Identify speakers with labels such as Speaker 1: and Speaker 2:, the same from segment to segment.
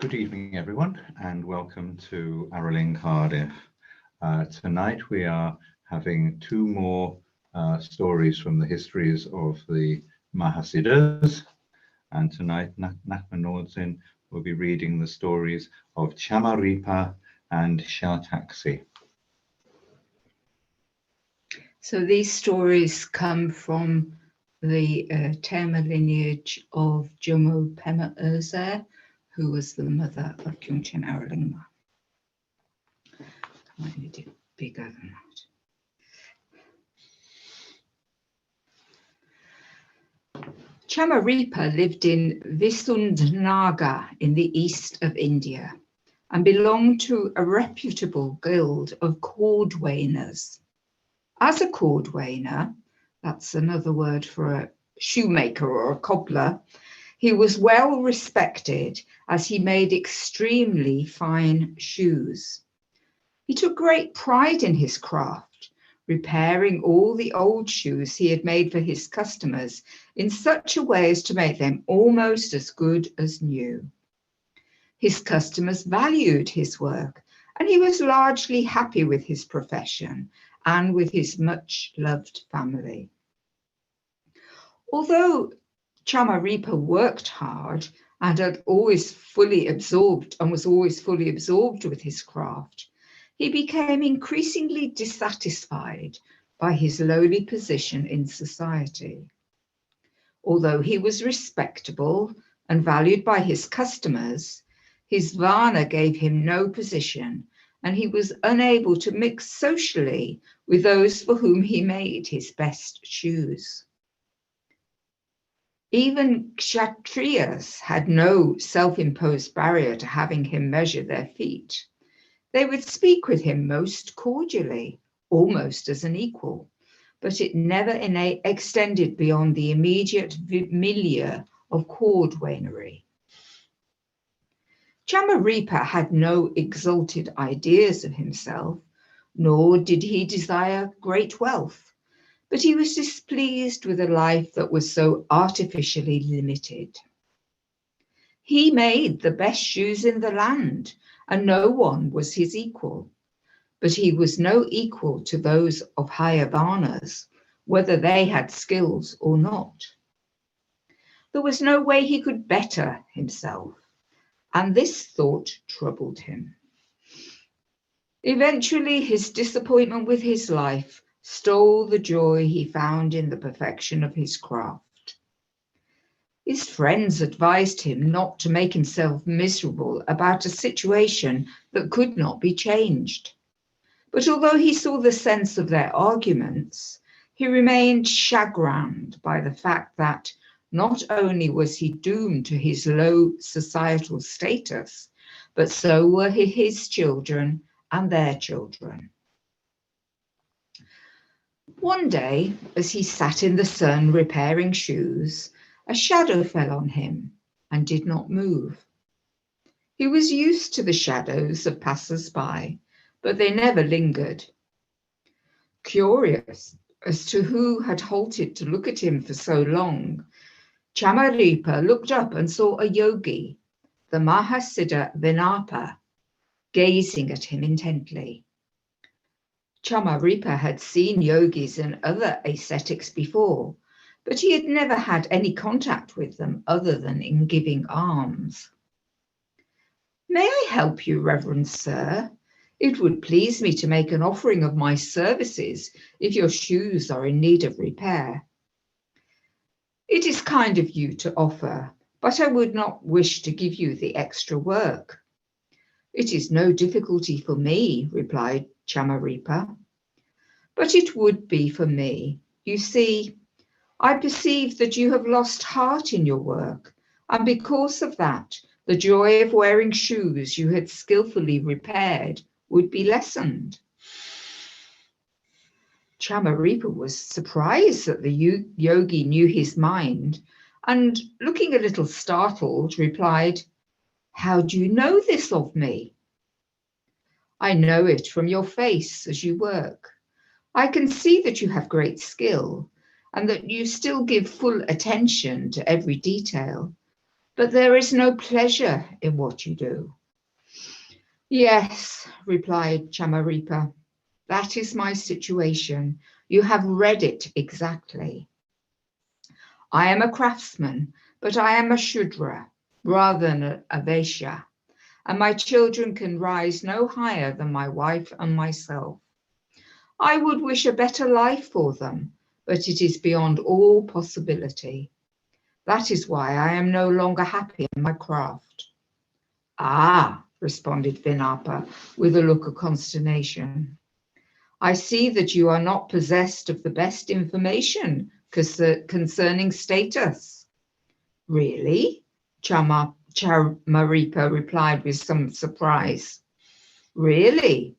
Speaker 1: Good evening, everyone, and welcome to Aro Ling Cardiff. Tonight we are having two more stories from the histories of the Mahasiddhas, and tonight Ngakma Nor'dzin will be reading the stories of Chamaripa and Shatakshi.
Speaker 2: So these stories come from the Tema lineage of Jomo Pema ö-Dzin, who was the mother of Kyungchen Aro Ling Ma. I need it bigger than that. Chamaripa lived in Visundnagar in the east of India and belonged to a reputable guild of cordwainers. As a cordwainer, that's another word for a shoemaker or a cobbler, he was well respected as he made extremely fine shoes. He took great pride in his craft, repairing all the old shoes he had made for his customers in such a way as to make them almost as good as new. His customers valued his work, and he was largely happy with his profession and with his much-loved family. Although Chamaripa worked hard and was always fully absorbed with his craft, he became increasingly dissatisfied by his lowly position in society. Although he was respectable and valued by his customers, his vana gave him no position, and he was unable to mix socially with those for whom he made his best shoes. Even kshatriyas had no self-imposed barrier to having him measure their feet. They would speak with him most cordially, almost as an equal, but it never extended beyond the immediate milieu of cordwainery. Chamaripa had no exalted ideas of himself, nor did he desire great wealth, but he was displeased with a life that was so artificially limited. He made the best shoes in the land, and no one was his equal, but he was no equal to those of higher varnas, whether they had skills or not. There was no way he could better himself, and this thought troubled him. Eventually, his disappointment with his life stole the joy he found in the perfection of his craft. His friends advised him not to make himself miserable about a situation that could not be changed. But although he saw the sense of their arguments, he remained chagrined by the fact that not only was he doomed to his low societal status, but so were his children and their children. One day, as he sat in the sun repairing shoes, a shadow fell on him and did not move. He was used to the shadows of passers-by, but they never lingered. Curious as to who had halted to look at him for so long, Chamaripa looked up and saw a yogi, the Mahasiddha Vinapa, gazing at him intently. Chamaripa had seen yogis and other ascetics before, but he had never had any contact with them other than in giving alms. "May I help you, Reverend Sir? It would please me to make an offering of my services if your shoes are in need of repair." "It is kind of you to offer, but I would not wish to give you the extra work." "It is no difficulty for me," replied Chamaripa, "but it would be for me. You see, I perceive that you have lost heart in your work, and because of that, the joy of wearing shoes you had skillfully repaired would be lessened." Chamaripa was surprised that the yogi knew his mind, and looking a little startled, replied, "How do you know this of me?" "I know it from your face as you work. I can see that you have great skill, and that you still give full attention to every detail. but there is no pleasure in what you do. Yes, replied Chamaripa, that is my situation. You have read it exactly. I am a craftsman, but I am a Shudra rather than a Vaishya, and my children can rise no higher than my wife and myself. I would wish a better life for them, but it is beyond all possibility. That is why I am no longer happy in my craft. Ah, responded Vinapa with a look of consternation. I see that you are not possessed of the best information concerning status. Really? Chamaripa replied with some surprise. Really?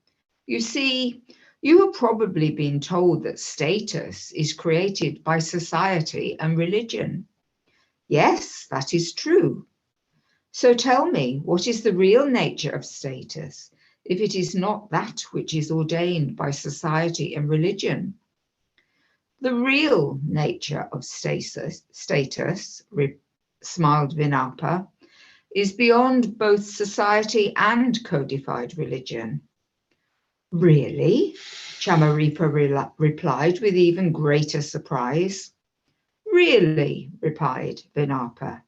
Speaker 2: You see, you have probably been told that status is created by society and religion. Yes, that is true. So tell me, what is the real nature of status, if it is not that which is ordained by society and religion? The real nature of status, smiled Vinapa, is beyond both society and codified religion. Really? Chamaripa replied with even greater surprise. Really, replied Vinapa.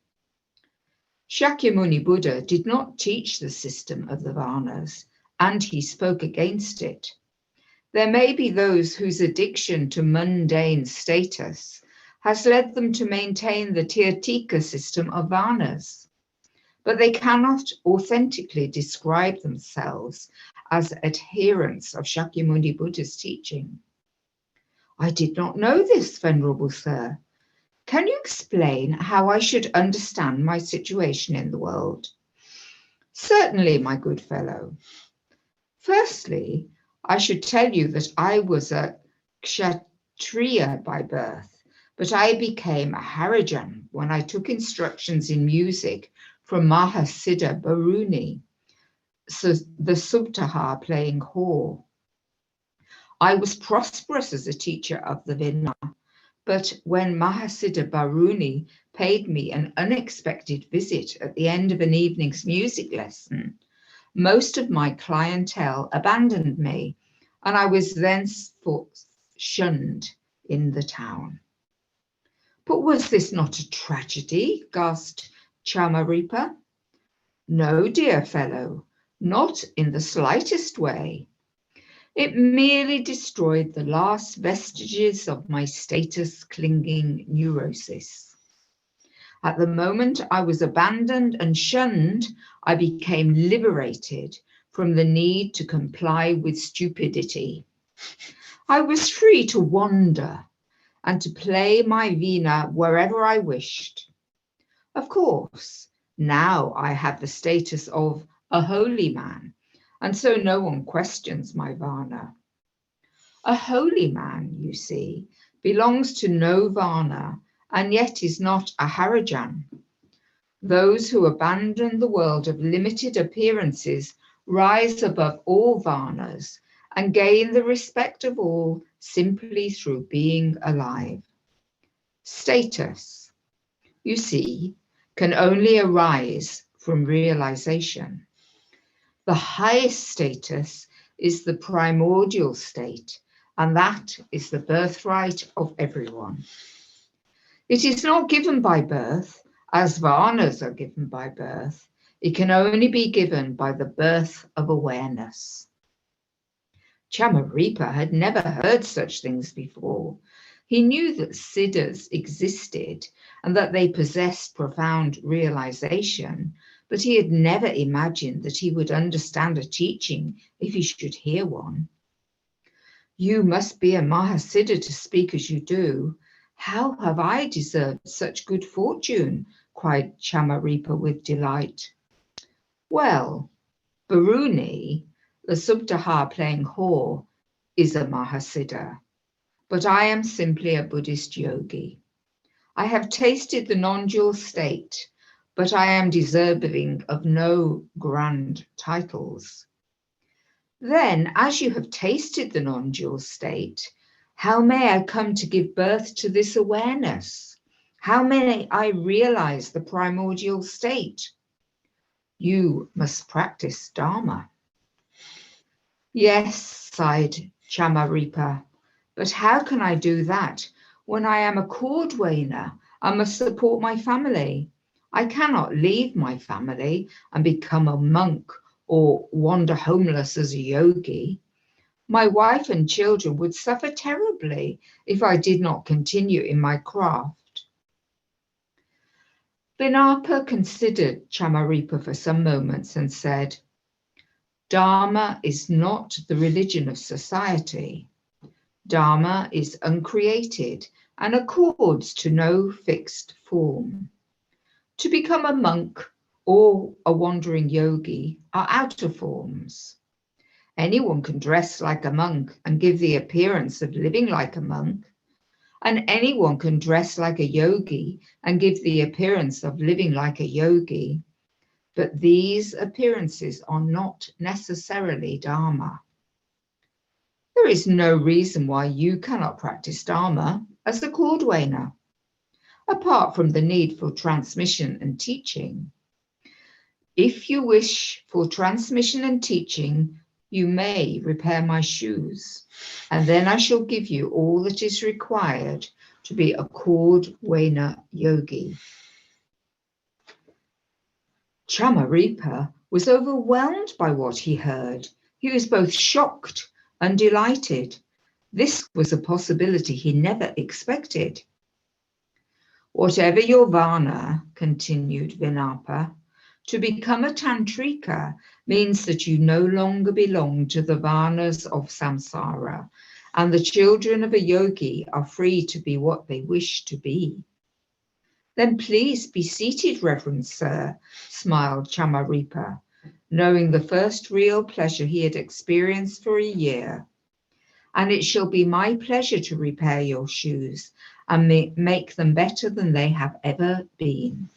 Speaker 2: Shakyamuni Buddha did not teach the system of the Varnas, and he spoke against it. There may be those whose addiction to mundane status has led them to maintain the Tirtika system of Varnas, but they cannot authentically describe themselves as adherents of Shakyamuni Buddha's teaching. I did not know this, Venerable Sir. Can you explain how I should understand my situation in the world? Certainly, my good fellow. Firstly, I should tell you that I was a Kshatriya by birth, but I became a Harijan when I took instructions in music from Mahasiddha Baruni, so the Subtaha playing whore. I was prosperous as a teacher of the Vinaya, but when Mahasiddha Baruni paid me an unexpected visit at the end of an evening's music lesson, most of my clientele abandoned me, and I was thenceforth shunned in the town. But was this not a tragedy? Gasped Chamaripa. No, dear fellow, not in the slightest way. It merely destroyed the last vestiges of my status-clinging neurosis. At the moment I was abandoned and shunned, I became liberated from the need to comply with stupidity. I was free to wander and to play my veena wherever I wished. Of course, now I have the status of a holy man, and so no one questions my Varna. A holy man, you see, belongs to no Varna and yet is not a Harijan. Those who abandon the world of limited appearances rise above all Varnas and gain the respect of all simply through being alive. Status, you see, can only arise from realization. The highest status is the primordial state, and that is the birthright of everyone. It is not given by birth, as Varnas are given by birth. It can only be given by the birth of awareness. Chamaripa had never heard such things before. He knew that siddhas existed and that they possessed profound realization, but he had never imagined that he would understand a teaching if he should hear one. You must be a Mahasiddha to speak as you do. How have I deserved such good fortune? Cried Chamaripa with delight. Well, Baruni, the Subtaha playing whore, is a Mahasiddha, but I am simply a Buddhist yogi. I have tasted the non-dual state, but I am deserving of no grand titles. Then, as you have tasted the non-dual state, how may I come to give birth to this awareness? How may I realize the primordial state? You must practice Dharma. Yes, sighed Chamaripa, but how can I do that when I am a cordwainer? I must support my family. I cannot leave my family and become a monk or wander homeless as a yogi. My wife and children would suffer terribly if I did not continue in my craft. Vinapa considered Chamaripa for some moments and said, Dharma is not the religion of society. Dharma is uncreated and accords to no fixed form. To become a monk or a wandering yogi are outer forms. Anyone can dress like a monk and give the appearance of living like a monk, and anyone can dress like a yogi and give the appearance of living like a yogi, but these appearances are not necessarily Dharma. There is no reason why you cannot practice Dharma as a cordwainer, apart from the need for transmission and teaching. If you wish for transmission and teaching, you may repair my shoes, and then I shall give you all that is required to be a cordwainer yogi. Chamaripa was overwhelmed by what he heard. He was both shocked and delighted. This was a possibility he never expected. Whatever your varna, continued Vinapa, to become a tantrika means that you no longer belong to the varnas of samsara, and the children of a yogi are free to be what they wish to be. Then please be seated, Reverend Sir, smiled Chamaripa, knowing the first real pleasure he had experienced for a year. And it shall be my pleasure to repair your shoes and make them better than they have ever been.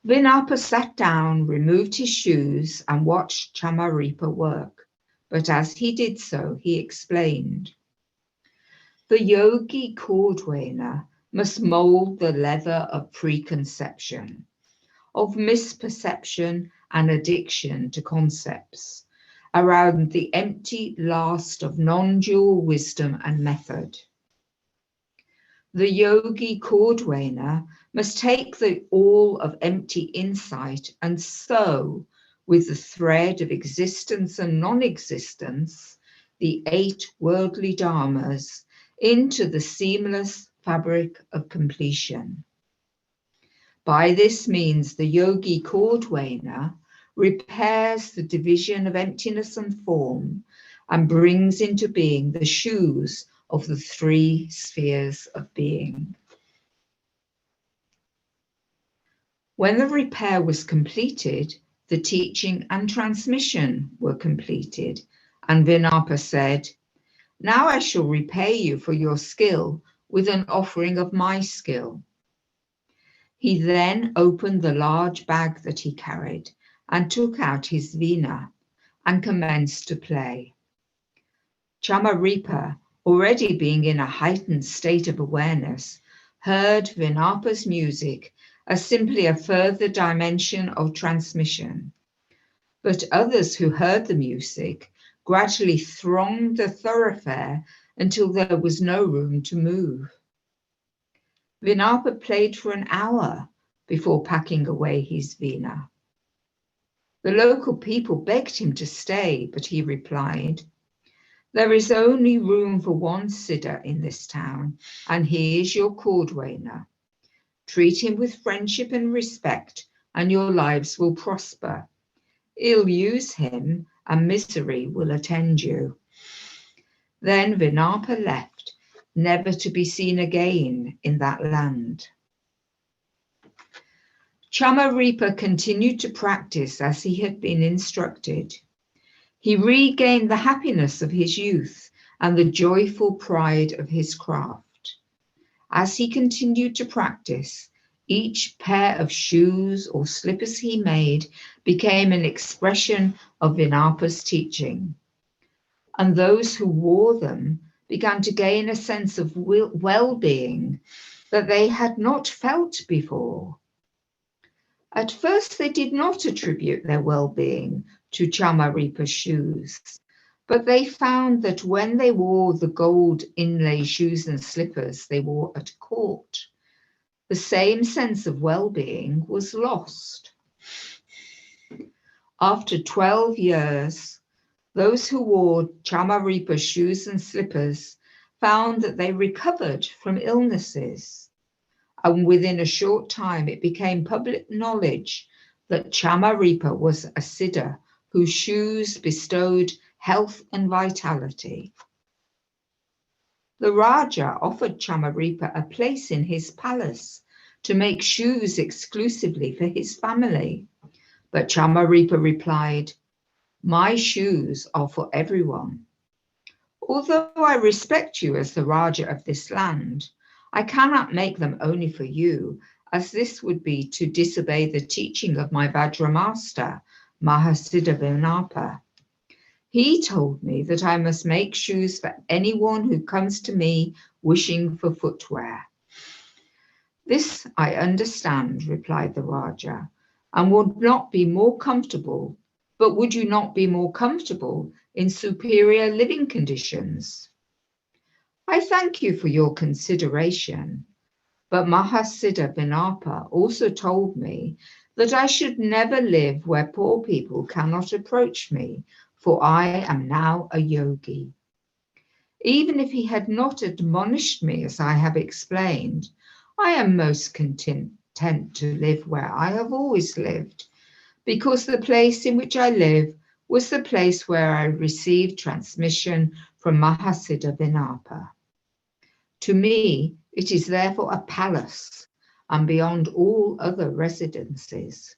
Speaker 2: Vinapa sat down, removed his shoes, and watched Chamaripa work. But as he did so, he explained, the yogi cordwainer must mold the leather of preconception, of misperception and addiction to concepts, around the empty last of non-dual wisdom and method. The yogi cordwainer must take the all of empty insight and sew with the thread of existence and non-existence the 8 worldly dharmas into the seamless fabric of completion. By this means, the yogi cordwainer repairs the division of emptiness and form and brings into being the shoes of the 3 spheres of being. When the repair was completed, the teaching and transmission were completed, and Vinapa said, now I shall repay you for your skill with an offering of my skill. He then opened the large bag that he carried and took out his veena and commenced to play. Chamaripa, already being in a heightened state of awareness, heard Vinapa's music as simply a further dimension of transmission. But others who heard the music gradually thronged the thoroughfare until there was no room to move. Vinapa played for an hour before packing away his veena. The local people begged him to stay, but he replied, there is only room for one siddha in this town, and he is your cordwainer. Treat him with friendship and respect, and your lives will prosper. Ill-use him, and misery will attend you. Then Vinapa left, never to be seen again in that land. Chamaripa continued to practice as he had been instructed. He regained the happiness of his youth and the joyful pride of his craft. As he continued to practice, each pair of shoes or slippers he made became an expression of Vinapa's teaching, and those who wore them began to gain a sense of well-being that they had not felt before. At first, they did not attribute their well-being to Chamaripa's shoes, but they found that when they wore the gold inlay shoes and slippers they wore at court, the same sense of well-being was lost. After 12 years, those who wore Chamaripa's shoes and slippers found that they recovered from illnesses. And within a short time, it became public knowledge that Chamaripa was a Siddha whose shoes bestowed health and vitality. The Raja offered Chamaripa a place in his palace to make shoes exclusively for his family. But Chamaripa replied, "My shoes are for everyone. Although I respect you as the Raja of this land, I cannot make them only for you, as this would be to disobey the teaching of my Vajra master, Mahasiddhas Chamaripa. He told me that I must make shoes for anyone who comes to me wishing for footwear." "This I understand," replied the Raja, "and would not be more comfortable, but would you not be more comfortable in superior living conditions?" "I thank you for your consideration, but Mahasiddhas Chamaripa also told me that I should never live where poor people cannot approach me, for I am now a yogi." Even if he had not admonished me as I have explained, I am most content to live where I have always lived, because the place in which I live was the place where I received transmission from Mahasiddhas Chamaripa. To me, it is therefore a palace and beyond all other residences.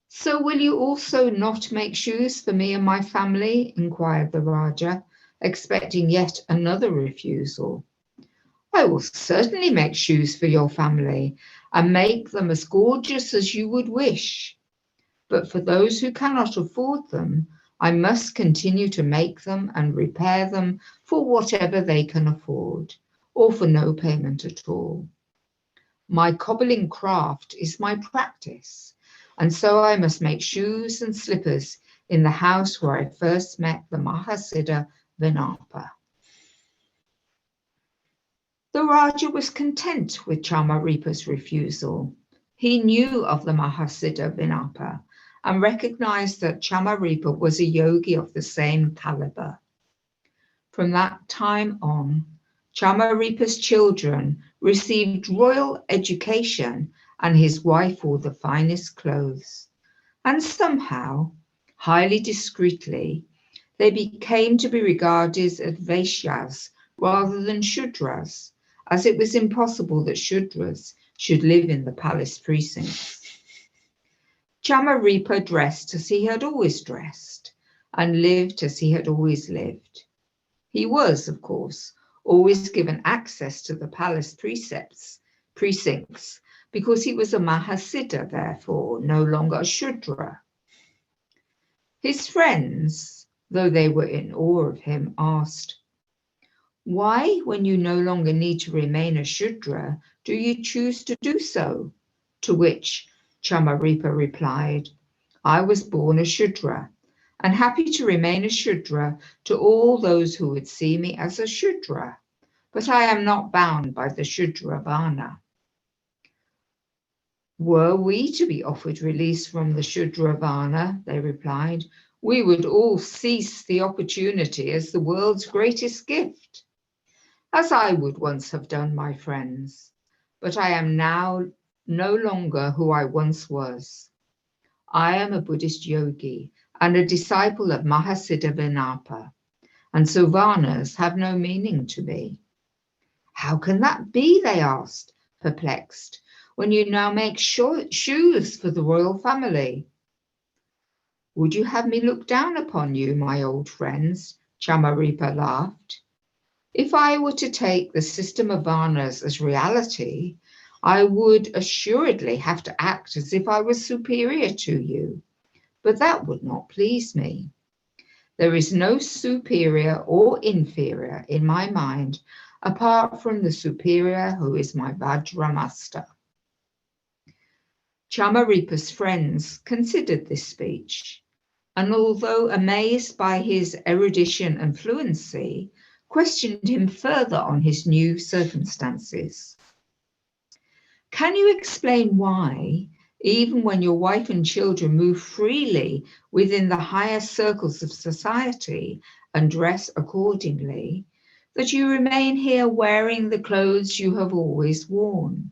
Speaker 2: "So will you also not make shoes for me and my family?" inquired the Raja, expecting yet another refusal. "I will certainly make shoes for your family and make them as gorgeous as you would wish. But for those who cannot afford them, I must continue to make them and repair them for whatever they can afford, or for no payment at all. My cobbling craft is my practice, and so I must make shoes and slippers in the house where I first met the Mahasiddhas Chamaripa." The Raja was content with Chamaripa's refusal. He knew of the Mahasiddhas Chamaripa and recognized that Chamaripa was a yogi of the same caliber. From that time on, Chamaripa's children received royal education and his wife wore the finest clothes. And somehow, highly discreetly, they became to be regarded as Vaishyas rather than Shudras, as it was impossible that Shudras should live in the palace precincts. Chamaripa dressed as he had always dressed and lived as he had always lived. He was, of course, always given access to the palace precincts because he was a Mahasiddha, therefore no longer a Shudra. His friends, though they were in awe of him, asked, "Why, when you no longer need to remain a Shudra, do you choose to do so?" To which Chamaripa replied, "I was born a Shudra, and happy to remain a Shudra to all those who would see me as a Shudra, but I am not bound by the Shudra Varna." "Were we to be offered release from the Shudra Varna," they replied, "we would all seize the opportunity as the world's greatest gift, as I would once have done, my friends, but I am now no longer who I once was. I am a Buddhist yogi and a disciple of Mahasiddhas Chamaripa, and so Varnas have no meaning to me." "How can that be?" they asked, perplexed, "when you now make shoes for the royal family?" "Would you have me look down upon you, my old friends?" Chamaripa laughed. "If I were to take the system of Varnas as reality, I would assuredly have to act as if I was superior to you, but that would not please me. There is no superior or inferior in my mind, apart from the superior who is my Vajra master. Chamaripa's friends considered this speech, and although amazed by his erudition and fluency, questioned him further on his new circumstances. Can you explain why, even when your wife and children move freely within the higher circles of society and dress accordingly, that you remain here wearing the clothes you have always worn?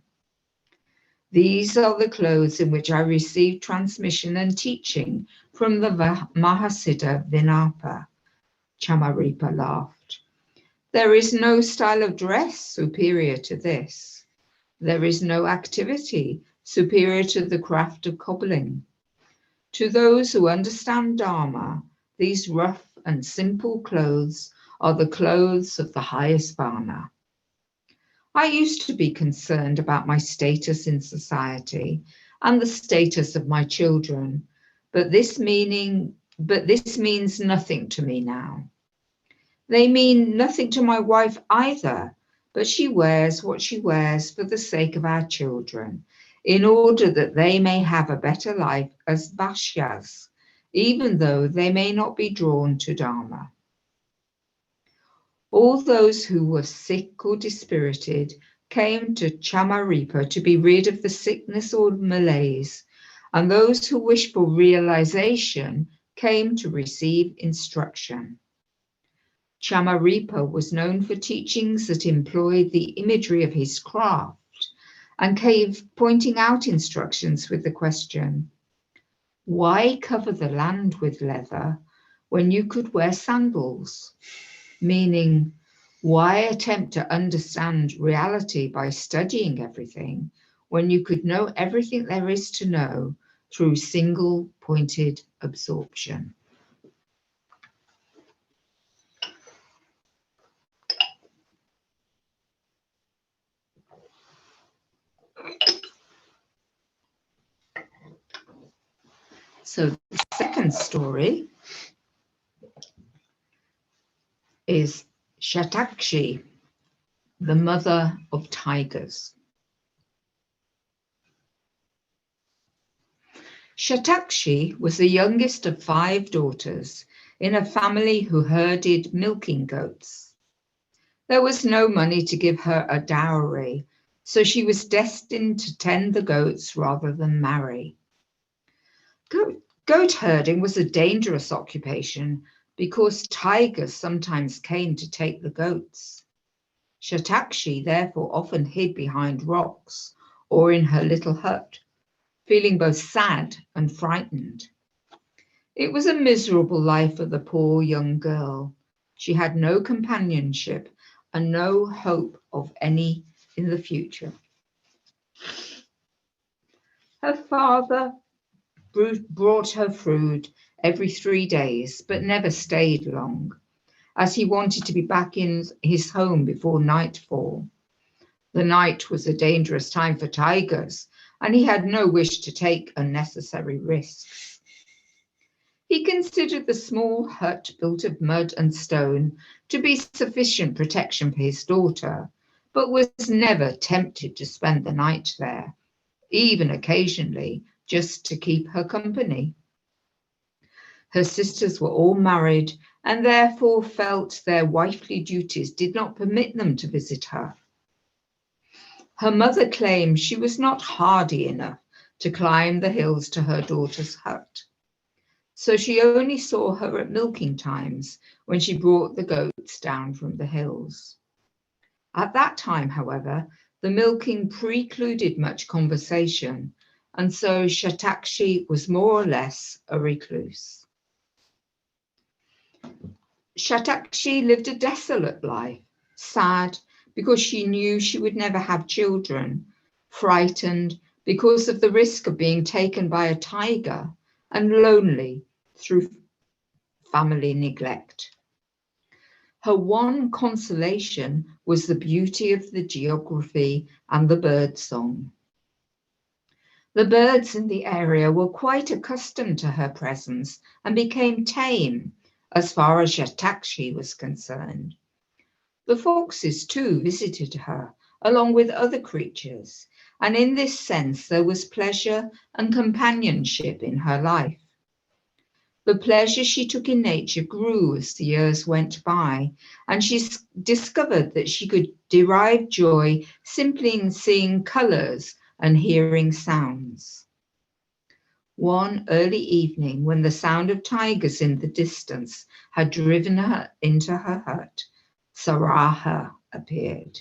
Speaker 2: These are the clothes in which I received transmission and teaching from the Mahasiddha Vinapa. Chamaripa laughed. There is no style of dress superior to this. There is no activity superior to the craft of cobbling. To those who understand Dharma, these rough and simple clothes are the clothes of the highest Varna. I used to be concerned about my status in society and the status of my children, but this means nothing to me now. They mean nothing to my wife either, but she wears what she wears for the sake of our children, in order that they may have a better life as Vashyas, even though they may not be drawn to Dharma. All those who were sick or dispirited came to Chamaripa to be rid of the sickness or malaise, and those who wished for realization came to receive instruction. Chamaripa was known for teachings that employed the imagery of his craft and gave pointing out instructions with the question, why cover the land with leather when you could wear sandals? Meaning, why attempt to understand reality by studying everything when you could know everything there is to know through single pointed absorption? So the second story is Shatakshi, the mother of tigers. Shatakshi was the youngest of 5 daughters in a family who herded milking goats. There was no money to give her a dowry, so she was destined to tend the goats rather than marry. Goat herding was a dangerous occupation because tigers sometimes came to take the goats. Shatakshi therefore often hid behind rocks or in her little hut, feeling both sad and frightened. It was a miserable life for the poor young girl. She had no companionship and no hope of any in the future. Her father brought her food every 3 days, but never stayed long, as he wanted to be back in his home before nightfall. The night was a dangerous time for tigers, and he had no wish to take unnecessary risks. He considered the small hut built of mud and stone to be sufficient protection for his daughter, but was never tempted to spend the night there, even occasionally just to keep her company. Her sisters were all married and therefore felt their wifely duties did not permit them to visit her. Her mother claimed she was not hardy enough to climb the hills to her daughter's hut, so she only saw her at milking times when she brought the goats down from the hills. At that time, however, the milking precluded much conversation, and so Shatakshi was more or less a recluse. Shatakshi lived a desolate life, sad because she knew she would never have children, frightened because of the risk of being taken by a tiger, and lonely through family neglect. Her one consolation was the beauty of the geography and the bird song. The birds in the area were quite accustomed to her presence and became tame as far as Shatakshi was concerned. The foxes too visited her, along with other creatures, and in this sense there was pleasure and companionship in her life. The pleasure she took in nature grew as the years went by, and she discovered that she could derive joy simply in seeing colours and hearing sounds. One early evening, when the sound of tigers in the distance had driven her into her hut, Saraha appeared.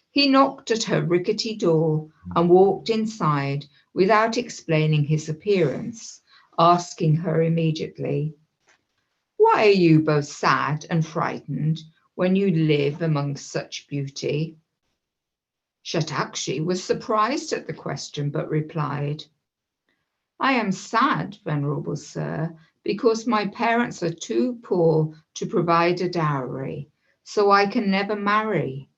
Speaker 2: He knocked at her rickety door and walked inside without explaining his appearance, asking her immediately, "Why are you both sad and frightened when you live among such beauty?" Shatakshi was surprised at the question, but replied, "I am sad, Venerable Sir, because my parents are too poor to provide a dowry, so I can never marry.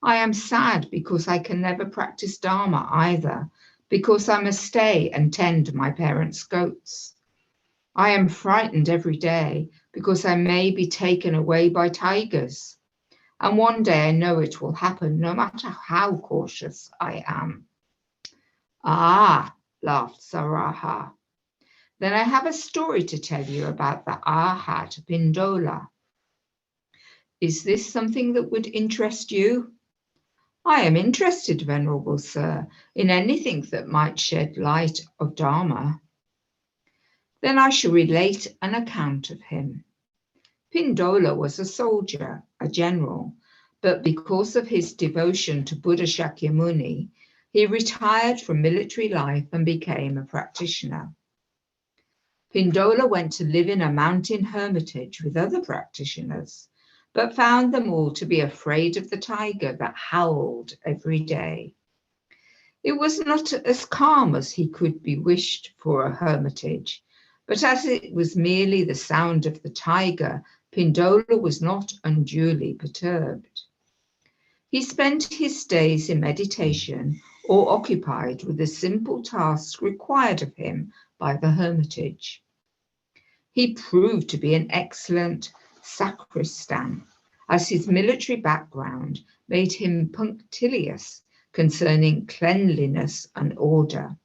Speaker 2: I am sad because I can never practice Dharma either, because I must stay and tend my parents' goats. I am frightened every day because I may be taken away by tigers. And one day I know it will happen no matter how cautious I am." "Ah," laughed Saraha. "Then I have a story to tell you about the Arhat Pindola. Is this something that would interest you?" "I am interested, Venerable Sir, in anything that might shed light of Dharma." "Then I shall relate an account of him. Pindola was a soldier, a general, but because of his devotion to Buddha Shakyamuni, he retired from military life and became a practitioner. Pindola went to live in a mountain hermitage with other practitioners, but found them all to be afraid of the tiger that howled every day. It was not as calm as he could be wished for a hermitage, but as it was merely the sound of the tiger, Pindola was not unduly perturbed. He spent his days in meditation or occupied with the simple tasks required of him by the hermitage. He proved to be an excellent sacristan, as his military background made him punctilious concerning cleanliness and order.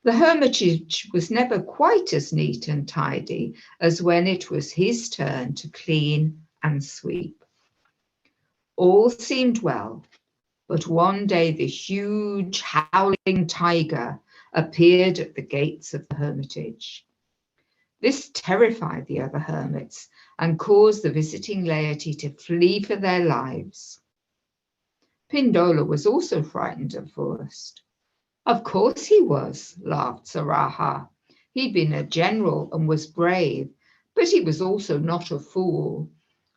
Speaker 2: The hermitage was never quite as neat and tidy as when it was his turn to clean and sweep. All seemed well, but one day the huge howling tiger appeared at the gates of the hermitage. This terrified the other hermits and caused the visiting laity to flee for their lives. Pindola was also frightened at first. "Of course he was," laughed Saraha. "He'd been a general and was brave, but he was also not a fool.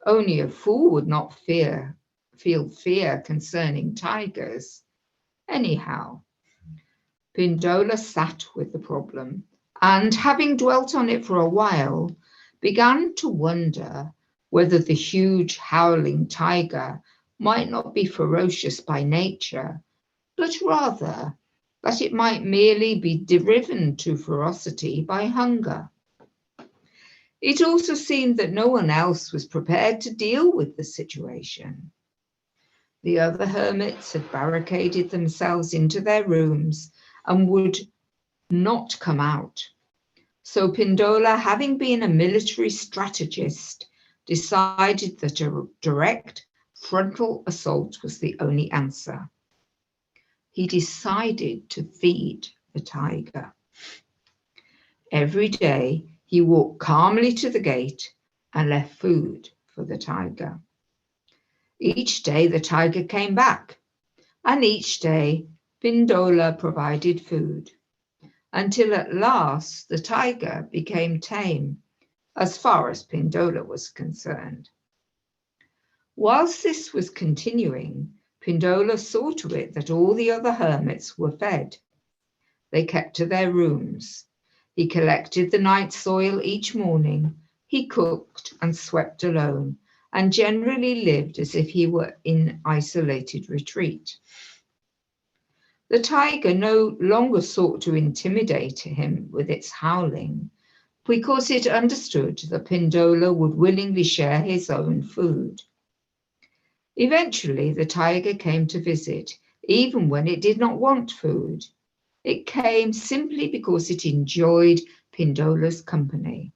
Speaker 2: Only a fool would not feel fear concerning tigers. Anyhow, Pindola sat with the problem, and having dwelt on it for a while, began to wonder whether the huge howling tiger might not be ferocious by nature, but rather that it might merely be driven to ferocity by hunger. It also seemed that no one else was prepared to deal with the situation. The other hermits had barricaded themselves into their rooms and would not come out. So Pindola, having been a military strategist, decided that a direct frontal assault was the only answer. He decided to feed the tiger. Every day he walked calmly to the gate and left food for the tiger. Each day the tiger came back, and each day Pindola provided food, until at last the tiger became tame, as far as Pindola was concerned. Whilst this was continuing, Pindola saw to it that all the other hermits were fed. They kept to their rooms. He collected the night soil each morning. He cooked and swept alone, and generally lived as if he were in isolated retreat. The tiger no longer sought to intimidate him with its howling, because it understood that Pindola would willingly share his own food. Eventually, the tiger came to visit, even when it did not want food. It came simply because it enjoyed Pindola's company.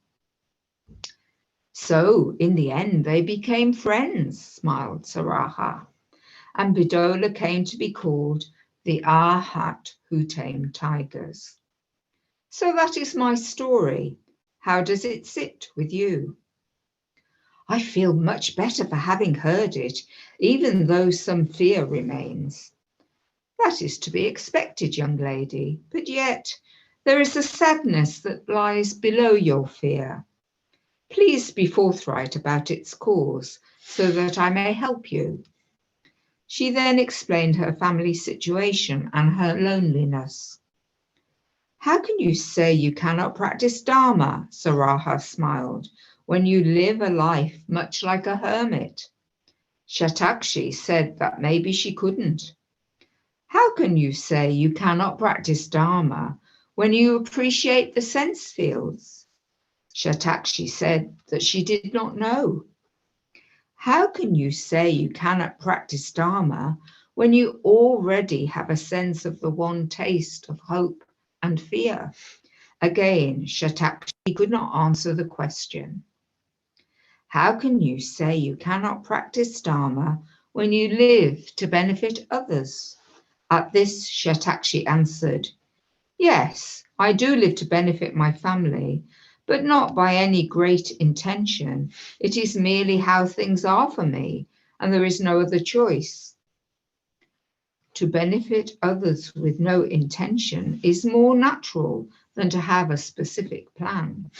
Speaker 2: So, in the end, they became friends, smiled Saraha, and Pindola came to be called the Arhat who tamed tigers. So that is my story. How does it sit with you? I feel much better for having heard it, even though some fear remains. That is to be expected, young lady, but yet there is a sadness that lies below your fear. Please be forthright about its cause so that I may help you. She then explained her family situation and her loneliness. How can you say you cannot practice Dharma, Saraha smiled, when you live a life much like a hermit? Shatakshi said that maybe she couldn't. How can you say you cannot practice Dharma when you appreciate the sense fields? Shatakshi said that she did not know. How can you say you cannot practice Dharma when you already have a sense of the one taste of hope and fear? Again, Shatakshi could not answer the question. How can you say you cannot practice Dharma when you live to benefit others? At this, Shatakshi answered, yes, I do live to benefit my family, but not by any great intention. It is merely how things are for me, and there is no other choice. To benefit others with no intention is more natural than to have a specific plan,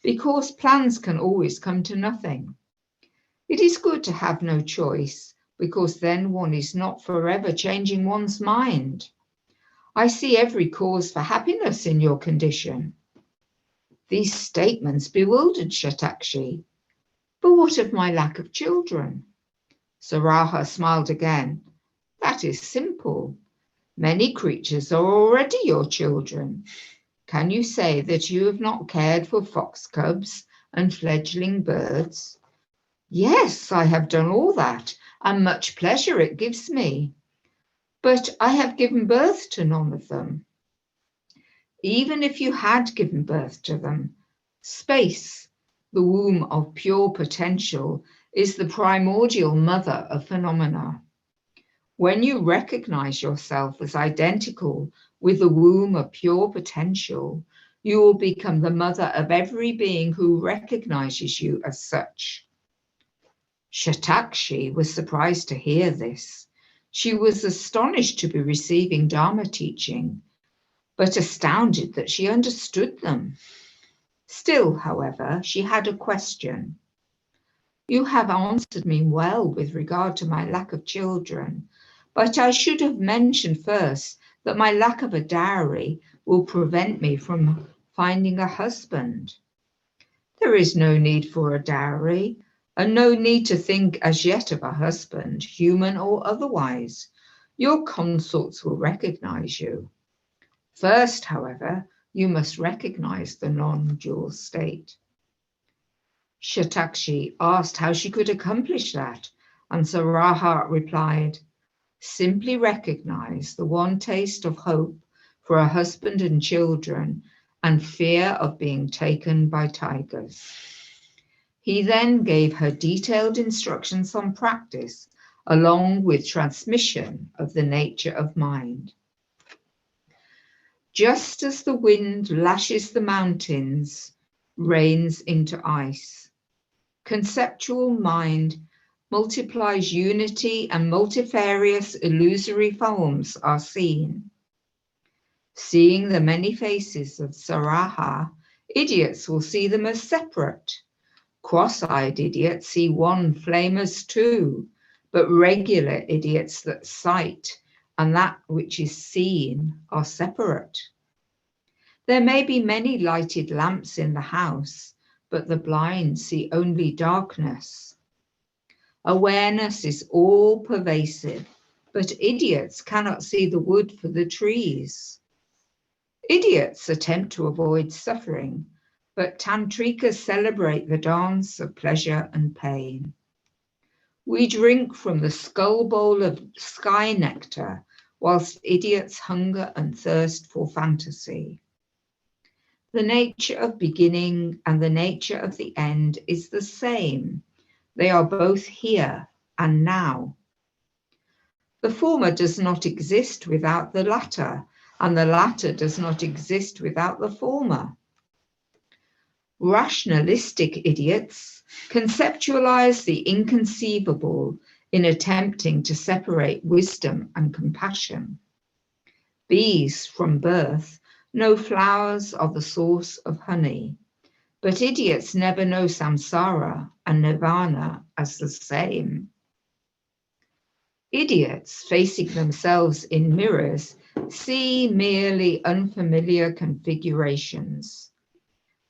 Speaker 2: because plans can always come to nothing. It is good to have no choice, because then one is not forever changing one's mind. I see every cause for happiness in your condition. These statements bewildered Shatakshi. But what of my lack of children? Saraha smiled again. That is simple. Many creatures are already your children. Can you say that you have not cared for fox cubs and fledgling birds? Yes, I have done all that, and much pleasure it gives me. But I have given birth to none of them. Even if you had given birth to them, space, the womb of pure potential, is the primordial mother of phenomena. When you recognize yourself as identical with the womb of pure potential, you will become the mother of every being who recognizes you as such. Shatakshi was surprised to hear this. She was astonished to be receiving Dharma teaching, but astounded that she understood them. Still, however, she had a question. You have answered me well with regard to my lack of children, but I should have mentioned first that my lack of a dowry will prevent me from finding a husband. There is no need for a dowry, and no need to think as yet of a husband, human or otherwise. Your consorts will recognize you. First, however, you must recognize the non-dual state. Shatakshi asked how she could accomplish that, and Saraha replied, simply recognize the one taste of hope for a husband and children and fear of being taken by tigers. He then gave her detailed instructions on practice, along with transmission of the nature of mind. Just as the wind lashes the mountains, rains into ice, conceptual mind multiplies unity and multifarious illusory forms are seen. Seeing the many faces of Saraha, idiots will see them as separate. Cross-eyed idiots see one flame as two, but regular idiots that sight and that which is seen are separate. There may be many lighted lamps in the house, but the blind see only darkness. Awareness is all pervasive, but idiots cannot see the wood for the trees. Idiots attempt to avoid suffering, but tantrikas celebrate the dance of pleasure and pain. We drink from the skull bowl of sky nectar, whilst idiots hunger and thirst for fantasy. The nature of beginning and the nature of the end is the same. They are both here and now. The former does not exist without the latter, and the latter does not exist without the former. Rationalistic idiots conceptualize the inconceivable in attempting to separate wisdom and compassion. Bees from birth know flowers are the source of honey, but idiots never know samsara and nirvana as the same. Idiots facing themselves in mirrors see merely unfamiliar configurations.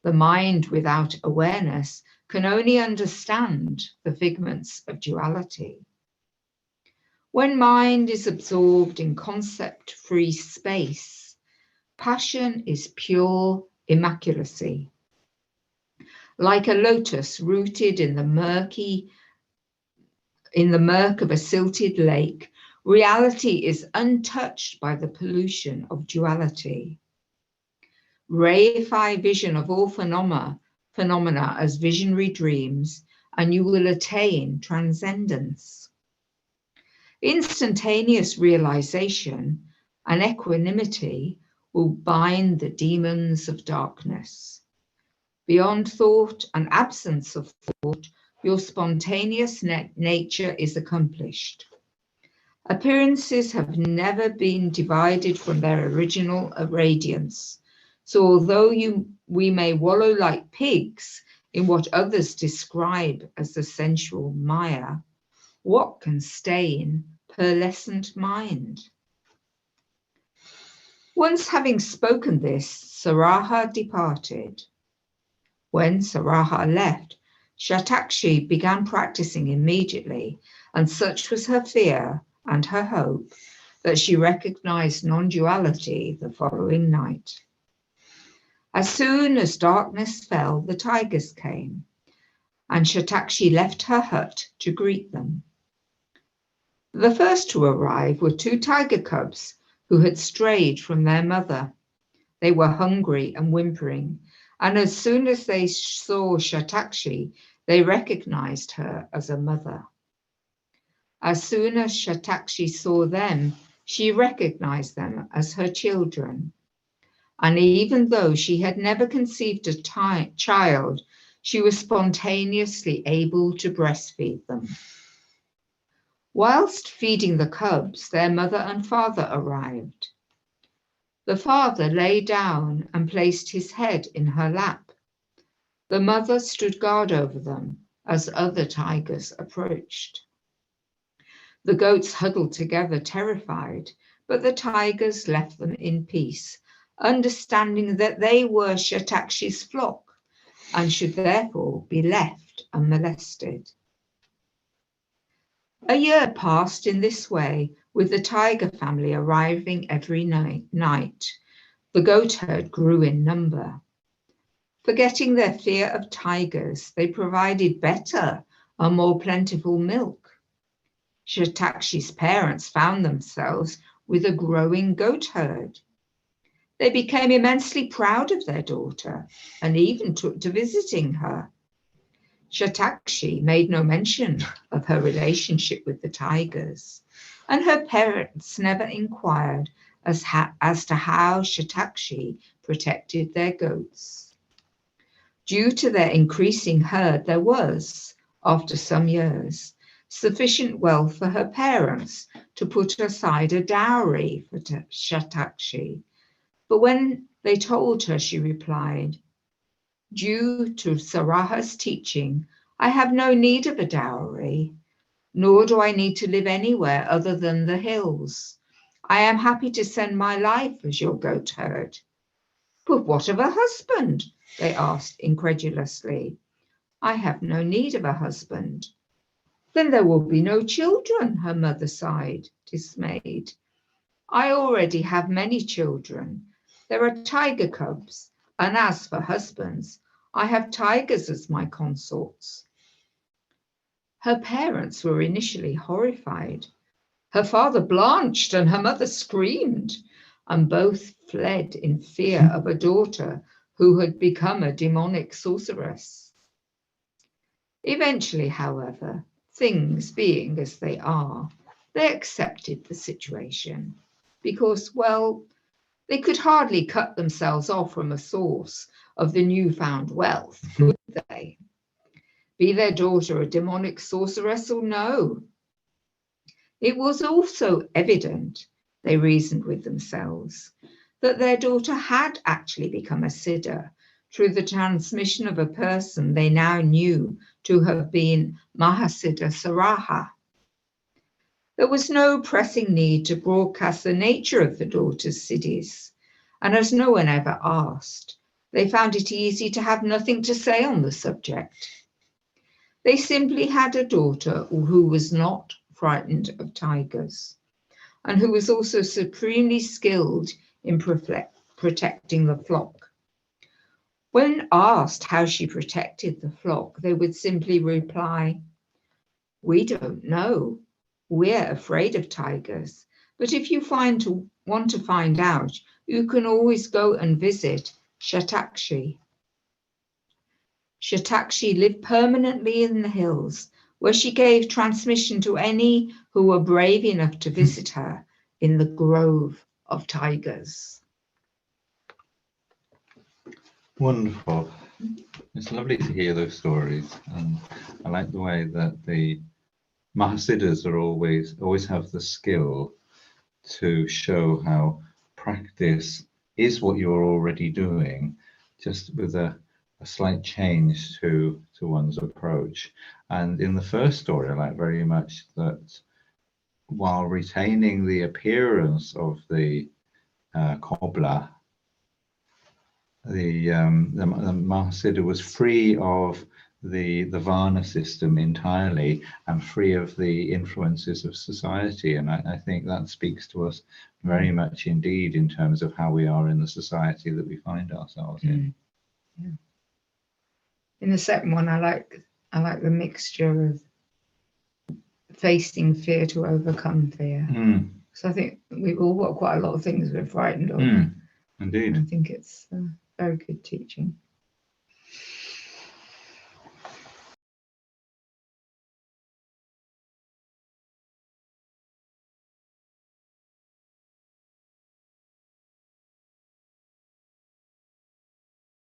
Speaker 2: The mind without awareness can only understand the figments of duality. When mind is absorbed in concept-free space, passion is pure immaculacy. Like a lotus rooted in the murk of a silted lake, reality is untouched by the pollution of duality. Reify vision of all phenomena as visionary dreams, and you will attain transcendence. Instantaneous realization and equanimity will bind the demons of darkness. Beyond thought and absence of thought, your spontaneous nature is accomplished. Appearances have never been divided from their original radiance. So although we may wallow like pigs in what others describe as the sensual maya, what can stain pearlescent mind? Once having spoken this, Saraha departed. When Saraha left, Shatakshi began practicing immediately, and such was her fear and her hope that she recognized non-duality the following night. As soon as darkness fell, the tigers came, and Shatakshi left her hut to greet them. The first to arrive were two tiger cubs who had strayed from their mother. They were hungry and whimpering, and as soon as they saw Shatakshi, they recognized her as a mother. As soon as Shatakshi saw them, she recognized them as her children. And even though she had never conceived a child, she was spontaneously able to breastfeed them. Whilst feeding the cubs, their mother and father arrived. The father lay down and placed his head in her lap. The mother stood guard over them as other tigers approached. The goats huddled together, terrified, but the tigers left them in peace, understanding that they were Shatakshi's flock and should therefore be left unmolested. A year passed in this way, with the tiger family arriving every night. The goat herd grew in number. Forgetting their fear of tigers, they provided better and more plentiful milk. Shatakshi's parents found themselves with a growing goat herd. They became immensely proud of their daughter and even took to visiting her. Shatakshi made no mention of her relationship with the tigers, and her parents never inquired as to how Shatakshi protected their goats. Due to their increasing herd, there was, after some years, sufficient wealth for her parents to put aside a dowry for Shatakshi. But when they told her, she replied, "Due to Saraha's teaching, I have no need of a dowry, nor do I need to live anywhere other than the hills. I am happy to send my life as your goat herd." "But what of a husband?" they asked incredulously. "I have no need of a husband." "Then there will be no children," her mother sighed, dismayed. "I already have many children. There are tiger cubs, and as for husbands, I have tigers as my consorts." Her parents were initially horrified. Her father blanched and her mother screamed, and both fled in fear of a daughter who had become a demonic sorceress. Eventually, however, things being as they are, they accepted the situation because, well, they could hardly cut themselves off from a source of the newfound wealth, could they? Be their daughter a demonic sorceress or no? It was also evident, they reasoned with themselves, that their daughter had actually become a siddha through the transmission of a person they now knew to have been Mahasiddha Saraha. There was no pressing need to broadcast the nature of the daughter's siddhis, and as no one ever asked, they found it easy to have nothing to say on the subject. They simply had a daughter who was not frightened of tigers, and who was also supremely skilled in protecting the flock. When asked how she protected the flock, they would simply reply, "We don't know. We're afraid of tigers, but if you want to find out, you can always go and visit Shatakshi." Shatakshi lived permanently in the hills, where she gave transmission to any who were brave enough to visit her in the grove of tigers.
Speaker 1: Wonderful. It's lovely to hear those stories, and I like the way that the Mahasiddhas are always have the skill to show how practice is what you're already doing, just with a slight change to one's approach. And in the first story, I like very much that while retaining the appearance of the cobbler, the Mahasiddha was free of the Varna system entirely and free of the influences of society. And I think that speaks to us very much indeed in terms of how we are in the society that we find ourselves in.
Speaker 2: Yeah. In the second one, I like the mixture of facing fear to overcome fear. So I think we've all got quite a lot of things we're frightened of.
Speaker 1: Indeed.
Speaker 2: I think it's very good teaching.